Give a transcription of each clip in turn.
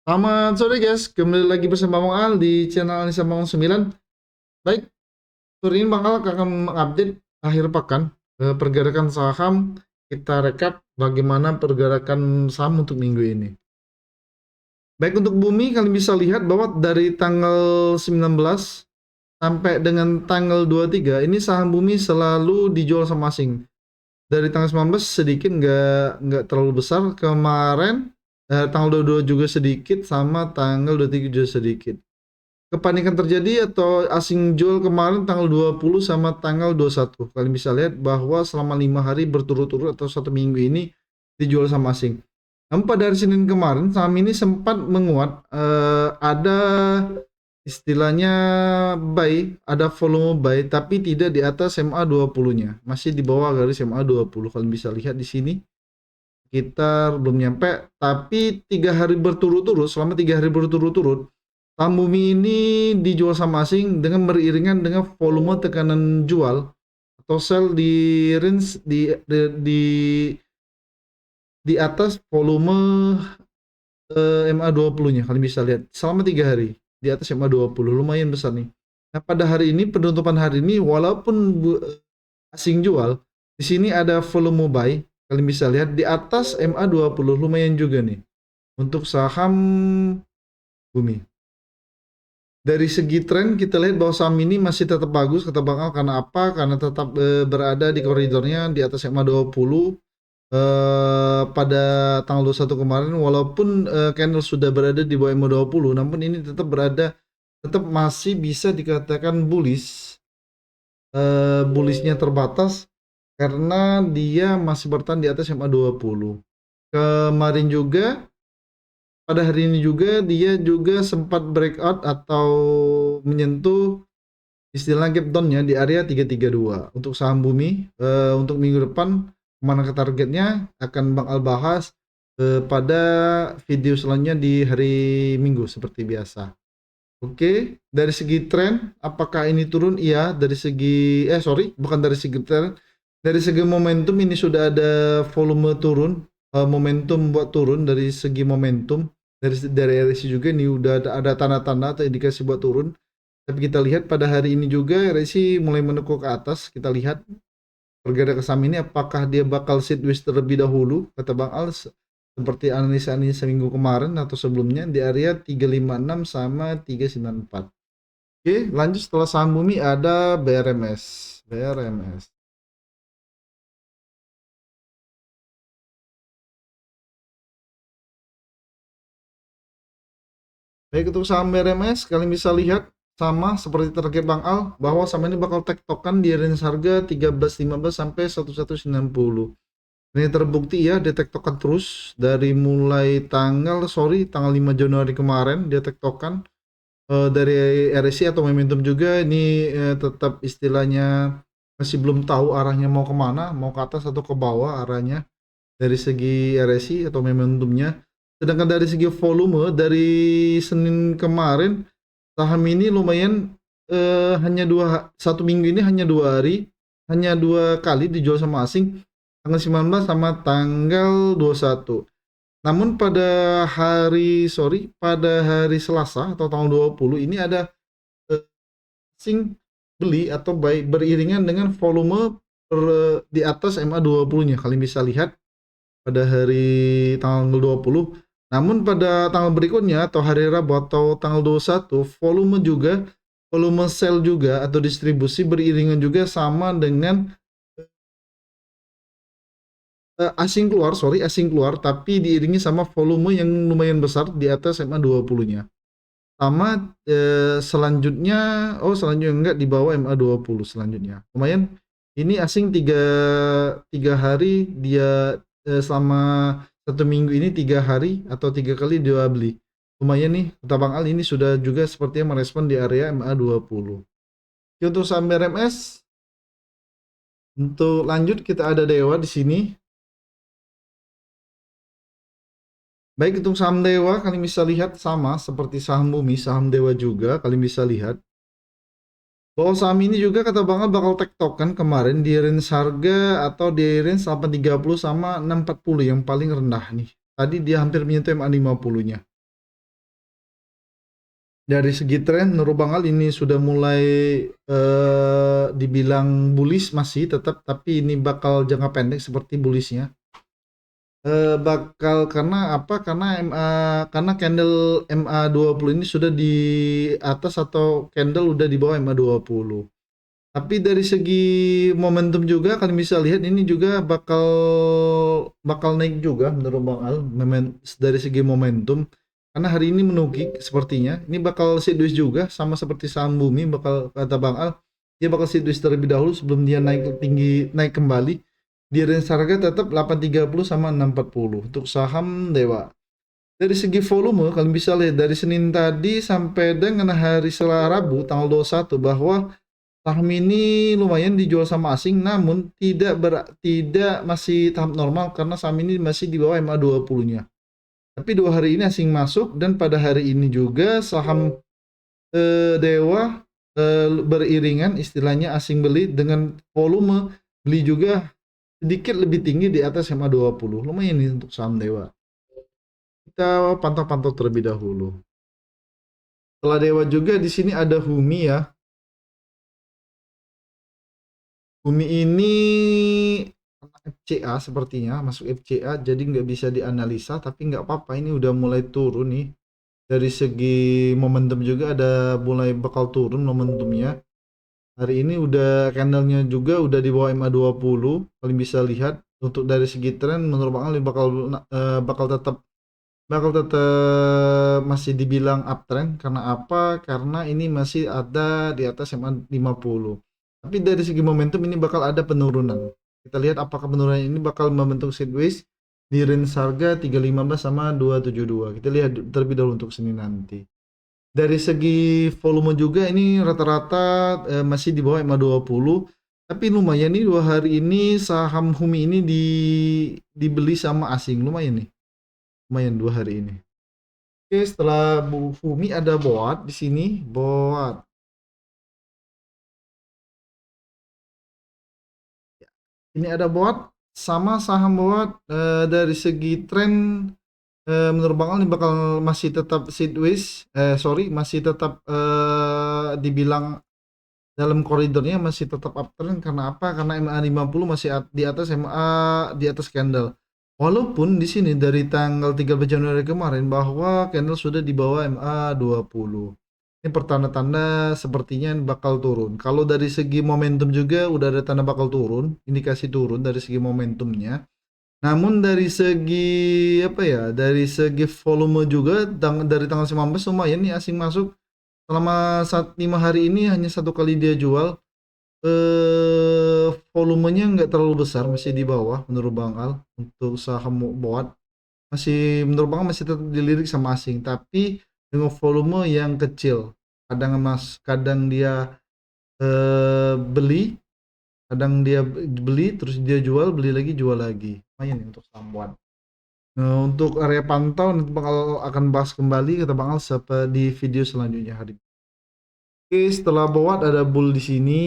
Selamat sore guys, kembali lagi bersama Bang Al di channel Anissa Bangun 9. Baik, sore ini Bang Al akan mengupdate akhir pekan pergerakan saham. Kita rekap bagaimana pergerakan saham untuk minggu ini. Baik, untuk bumi kalian bisa lihat bahwa dari tanggal 19 sampai dengan tanggal 23 ini saham bumi selalu dijual sama asing. Dari tanggal 19 sedikit, nggak terlalu besar. Kemarin tanggal 22 juga sedikit, sama tanggal 23 juga sedikit. Kepanikan terjadi atau asing jual kemarin tanggal 20 sama tanggal 21. Kalian bisa lihat bahwa selama 5 hari berturut-turut atau satu minggu ini dijual sama asing. Namun pada hari Senin kemarin saham ini sempat menguat, ada istilahnya buy, ada volume buy tapi tidak di atas MA 20-nya. Masih di bawah garis MA 20. Kalian bisa lihat di sini sekitar belum nyampe, tapi 3 hari berturut-turut, selama 3 hari berturut-turut saham bumi ini dijual sama asing dengan beriringan dengan volume tekanan jual atau sell di range di atas volume MA 20-nya. Kalian bisa lihat selama 3 hari di atas MA 20, lumayan besar nih. Nah, pada hari ini, penutupan hari ini, walaupun asing jual, di sini ada volume buy. Kalian bisa lihat di atas MA 20, lumayan juga nih untuk saham bumi. Dari segi tren kita lihat bahwa saham ini masih tetap bagus kata Bang Al, karena apa? Karena tetap berada di koridornya di atas MA 20 pada tanggal 21 kemarin, walaupun candle sudah berada di bawah MA 20, namun ini tetap masih bisa dikatakan bullish. Bullishnya terbatas karena dia masih bertahan di atas MA 20. Kemarin juga, pada hari ini juga dia juga sempat breakout atau menyentuh istilah gap down-nya di area 332 untuk saham bumi. Untuk minggu depan kemana ke targetnya akan Bang Al bahas pada video selanjutnya di hari Minggu seperti biasa. Oke, dari segi tren, apakah ini turun? Iya, dari segi, bukan dari segi tren, dari segi momentum ini sudah ada volume turun, momentum buat turun dari segi momentum, dari RSI juga ini udah ada tanda-tanda atau indikasi buat turun. Tapi kita lihat pada hari ini juga RSI mulai menekuk ke atas. Kita lihat pergerakan saham ini apakah dia bakal sideways terlebih dahulu, kata Bang Al, seperti analisa-analisa minggu kemarin atau sebelumnya di area 356 sama 394. Oke, lanjut setelah saham bumi ada BRMS. BRMS. Baik, untuk saham BRMS kalian bisa lihat sama seperti target Bang Al bahwa saham ini bakal tektokan di range harga 13.15 sampai 1190. Ini terbukti ya, dia tektokan terus dari mulai tanggal 5 Januari kemarin dia tektokan. Dari RSI atau momentum juga ini tetap istilahnya masih belum tahu arahnya mau kemana, mau ke atas atau ke bawah arahnya dari segi RSI atau momentumnya. Sedangkan dari segi volume dari Senin kemarin saham ini lumayan, hanya satu minggu ini hanya 2 hari, hanya 2 kali dijual sama asing, tanggal 19 sama tanggal 21. Namun pada hari Selasa atau tanggal 20 ini ada asing beli atau buy beriringan dengan volume di atas MA 20-nya. Kalian bisa lihat pada hari tanggal 20. Namun pada tanggal berikutnya atau hari Rabu atau tanggal 21, volume sell juga atau distribusi beriringan juga sama dengan asing keluar tapi diiringi sama volume yang lumayan besar di atas MA 20-nya. Sama selanjutnya, selanjutnya enggak, di bawah MA 20 selanjutnya. Lumayan. Ini asing tiga hari dia selama satu minggu ini 3 hari atau 3 kali dia beli. Lumayan nih, kata Bang Al ini sudah juga sepertinya merespon di area MA 20. Oke, untuk saham RMS, untuk lanjut kita ada Dewa di sini. Baik, untuk saham Dewa kalian bisa lihat sama seperti saham bumi, saham Dewa juga kalian bisa lihat bahwa saham ini juga kata Bang Al bakal tektokan kemarin di range harga atau di range 830 sama 640 yang paling rendah nih. Tadi dia hampir menyentuh MA 50-nya. Dari segi tren menurut Bang Al ini sudah mulai dibilang bullish masih tetap, tapi ini bakal jangka pendek seperti bullishnya. Bakal karena apa? Karena candle MA20 ini sudah di atas atau candle udah di bawah MA20. Tapi dari segi momentum juga kalian bisa lihat ini juga bakal bakal naik juga menurut Bang Al dari segi momentum, karena hari ini menukik sepertinya ini bakal sideways juga sama seperti saham bumi, bakal kata Bang Al dia bakal sideways terlebih dahulu sebelum dia naik tinggi, naik kembali di range harga tetap 830 sama 640 untuk saham Dewa. Dari segi volume kalian bisa lihat dari Senin tadi sampai dengan hari Selasa Rabu tanggal 21 bahwa saham ini lumayan dijual sama asing, namun tidak masih tahap normal karena saham ini masih di bawah MA20-nya. Tapi 2 hari ini asing masuk dan pada hari ini juga saham Dewa beriringan istilahnya asing beli dengan volume beli juga sedikit lebih tinggi di atas MA20. Lumayan ini untuk saham Dewa. Kita pantau-pantau terlebih dahulu. Setelah Dewa juga di sini ada Humi ya. Bumi ini FCA sepertinya masuk FCA jadi nggak bisa dianalisa, tapi nggak apa-apa ini udah mulai turun nih. Dari segi momentum juga ada mulai bakal turun momentumnya. Hari ini udah candlenya juga udah di bawah MA20. Kalian bisa lihat untuk dari segi tren menurut Bang Ali bakal tetap masih dibilang uptrend karena apa? Karena ini masih ada di atas MA50. Tapi dari segi momentum ini bakal ada penurunan. Kita lihat apakah penurunan ini bakal membentuk sideways di range harga 315 sama 272. Kita lihat terlebih dahulu untuk Senin nanti. Dari segi volume juga ini rata-rata masih di bawah MA20. Tapi lumayan nih 2 hari ini saham Humi ini dibeli sama asing, lumayan nih. Lumayan 2 hari ini. Oke, setelah Bu Fumi ada Boat di sini. Boat. Ini ada Boat sama saham Boat dari segi tren menurut Bang Al ini bakal masih tetap sideways. Sorry, masih tetap dibilang dalam koridornya masih tetap uptrend karena apa? Karena MA50 masih di atas di atas candle. Walaupun di sini dari tanggal 13 Januari kemarin bahwa candle sudah di bawah MA20. Ini pertanda-tanda sepertinya bakal turun. Kalau dari segi momentum juga udah ada tanda bakal turun, indikasi turun dari segi momentumnya. Namun dari segi apa ya? Dari segi volume juga dari tanggal 19 lumayan nih asing masuk. Selama 5 hari ini hanya 1 kali dia jual. Volumenya nggak terlalu besar, masih di bawah menurut Bang Al untuk saham Boat. Masih menurut Bang Al masih tetap dilirik sama asing, tapi dengan volume yang kecil. Kadang dia beli, kadang dia beli terus dia jual lagi. Lumayan nih untuk saham Boat. Nah, untuk area pantau nanti Bang Al akan bahas kembali kata Bang Al di video selanjutnya hari. Oke, setelah Boat ada Bull di sini.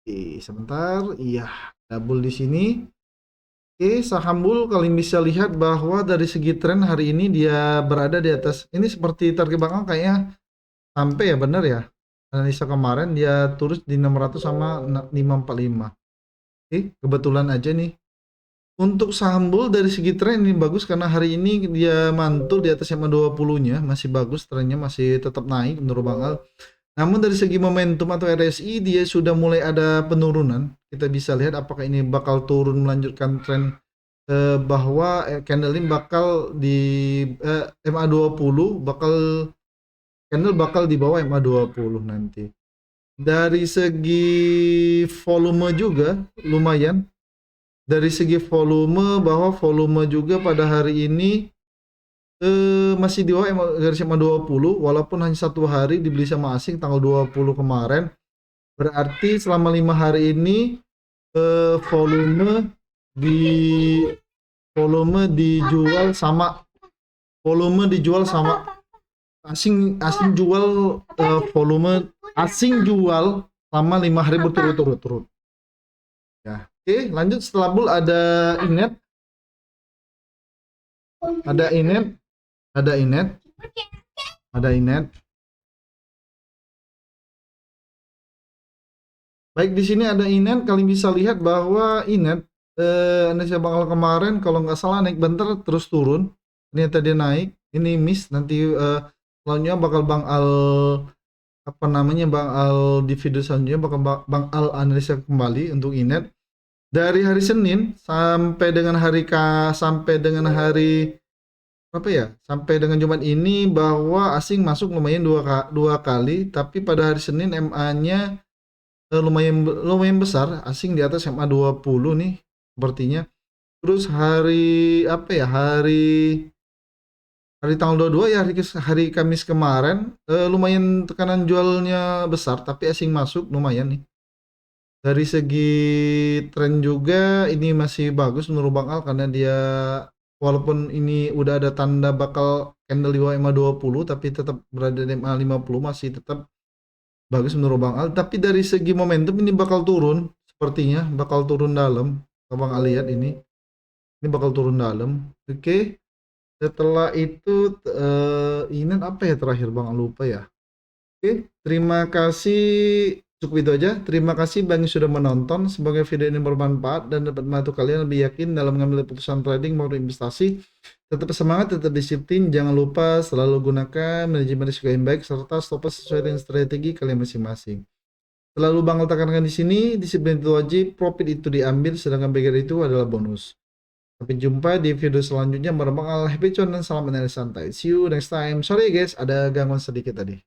Oke, sebentar. Iya, double di sini. Oke, saham Bull kalian bisa lihat bahwa dari segi tren hari ini dia berada di atas. Ini seperti target Bang Al kayaknya sampai ya, benar ya. Analisa kemarin dia turun di 600 sama 545. Oke, kebetulan aja nih. Untuk saham Bull dari segi tren ini bagus karena hari ini dia mantul di atas MA20-nya, masih bagus trennya, masih tetap naik menurut Bang Al. Namun dari segi momentum atau RSI dia sudah mulai ada penurunan. Kita bisa lihat apakah ini bakal turun melanjutkan tren bahwa candle ini bakal di MA20 candle bakal di bawah MA20 nanti. Dari segi volume juga lumayan. Dari segi volume bahwa volume juga pada hari ini masih di bawah garis MA20 walaupun hanya 1 hari dibeli sama asing tanggal 20 kemarin. Berarti selama 5 hari ini volume di volume dijual sama asing jual volume asing jual selama 5 hari berturut-turut. Ya, oke, lanjut setelah Bull ada Inet. Ada inet, ada inet, ada inet. Baik, di sini ada inet. Kalian bisa lihat bahwa inet Indonesia bakal kemarin kalau nggak salah naik bentar terus turun. Ternyata dia naik. Ini miss. Nanti selanjutnya bakal Bang Al apa namanya Bang Al di video selanjutnya bakal Bang Al analisa kembali untuk inet dari hari Senin sampai dengan hari apa ya sampai dengan Jumat ini bahwa asing masuk lumayan dua kali, tapi pada hari Senin MA-nya lumayan lumayan besar, asing di atas MA 20 nih sepertinya. Terus hari apa ya hari hari tanggal 22 ya hari Kamis kemarin lumayan tekanan jualnya besar, tapi asing masuk lumayan nih. Dari segi tren juga ini masih bagus menurut Bang Al karena dia walaupun ini udah ada tanda bakal candle di bawah MA 20 tapi tetap berada di MA 50 masih tetap bagus menurut Bang Al. Tapi dari segi momentum ini bakal turun sepertinya, bakal turun dalam. Kalau Bang Al lihat ini bakal turun dalam. Oke. Setelah itu ini apa ya terakhir Bang Al lupa ya. Oke, terima kasih. Cukup itu aja. Terima kasih bagi yang sudah menonton. Semoga video ini bermanfaat dan dapat membantu kalian lebih yakin dalam mengambil keputusan trading maupun investasi. Tetap semangat, tetap disiplin. Jangan lupa selalu gunakan manajemen risiko yang baik serta stop loss sesuai dengan strategi kalian masing-masing. Selalu Bang tekankan di sini, disiplin itu wajib, profit itu diambil, sedangkan beggar itu adalah bonus. Sampai jumpa di video selanjutnya. Happy cuan dan salam analisa santai. See you next time. Sorry guys, ada gangguan sedikit tadi.